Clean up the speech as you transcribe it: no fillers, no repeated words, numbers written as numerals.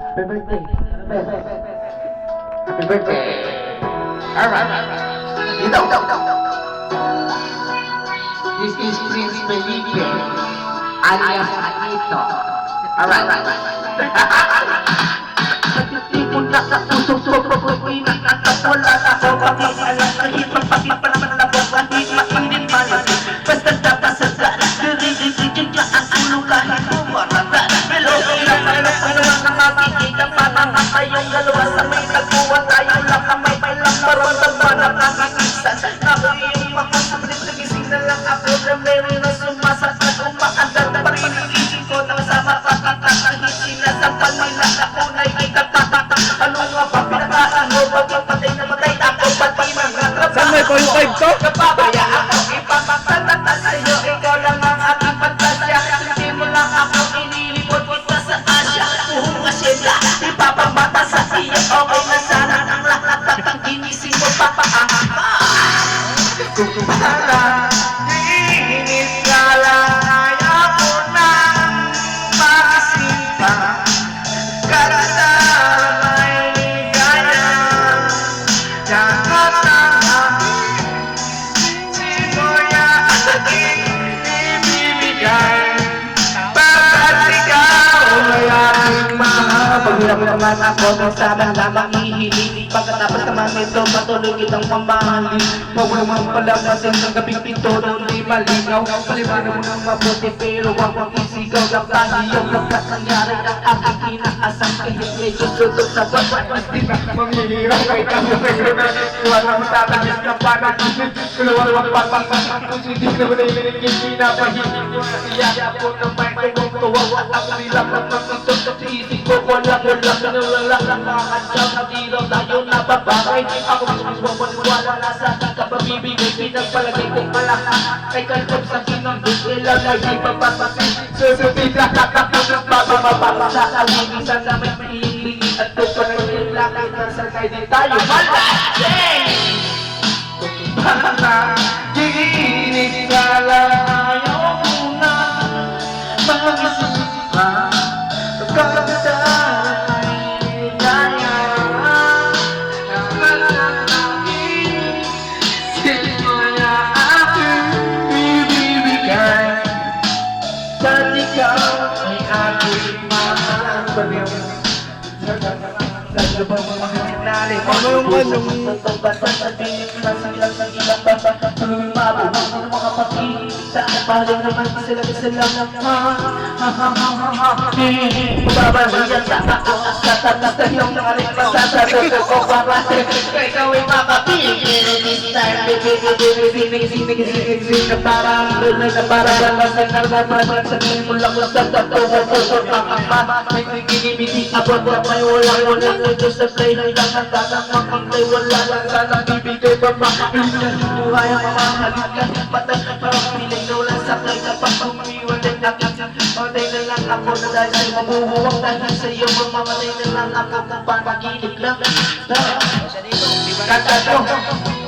Happy birthday. Happy birthday. Alright. Ito. This is Prince Felipe, alias Anito. Alright. Nagtitipon na sa puso ko, pag-uwi na wala na ako, pag-isalang kahit magpapit pa naman na buwan, hindi mainit malamig. Basta napasasa, narinig niya ang ulo kahit bumarata. Melody na parang palawan na makikita pa na tayong dalawa sa may tagpuan. Tayo lang na may pailang maramdaman na nakikisas. Nakayong mga sablit, nagising na lang ako na meron na sumasakit. Umaandar pa rin ang isip ko na masama kahit sinasampal nila ako na ikatatak. Ano nga ba pinakain mo? Pagpapatay na matay ako, pati mga trabaho. Saan may 0.5 to? Kapabaya ako, ipapagtatata sa'yo. Ikaw lang ang aking pantasya. Hindi mo lang ako inilipot kita sa Asya. Buong asyenda, ipapamata sa iyo. Okay na sana ang lahat at ang ginising mo papaahaka. Kung para diinis ka lang, ayaw ko na makasipa. Karata may ligaya, dapat ang simoya aking ibibigay. Pagkat ikaw ay aking mahal. Paghirap naman ako ng sana lamang ihiling. Pagkatapos naman ito, patuloy kitang pamahalin. Huwag mo naman palamasin ng gabing pinto nung di malinaw. Paliwanag mo ng mabuti pero huwag mong isigaw. Lang iyong lakas nangyari ang aking inaasam. Kahit medyo tutok sa bawat pasti na mamihirap. Kahit ang nagregress, iwan ang tatagis na panaginip. Kalawang pagpapasang kung hindi naman ay minigil. Pinapahinig mo na iyak ako ng may kong tuwag. At ang nilap ng tutok sa isip ko. Walang lang mga kanyaw na tiro tayo nababagay. Ako mismo maniwala na sa aking kapabibigay. Pinagpalagay kong malaka kay kalpog sa kinang ilang na di papapasin. Susunod na kakapag ng babababa sa kalinisan na may mahihilingi. At kung panagin langit na sakay din tayo malasing. Para diinig ka lang, ayaw mo na mag-isip pa. Pagkakata Ano yung basta sabihin mo lang silang ng ilang basa. Mababang ng mga pakikita. Parang naman sila lang Babaliyan sa ako sa tatatayong narin masasagot ko para ikaw ay makapigil. This time, sinig na parang luloy na parang lasang naranaman. Sabihin mo lang sa totoo ko kakama. May kinibigit abot na may walang ito sa play na ilang ang tatang makangkay. Wala lang sana bibigay pa makapilihan yung buhay ang mamahalin ka. Patag na parang piling lang sa play na pagpumiwan din natin. Patay na lang ako na dahil sa'yo mabubuwang dahil sa'yo mamamatay na lang ako kung panaginip lang. Kanta ko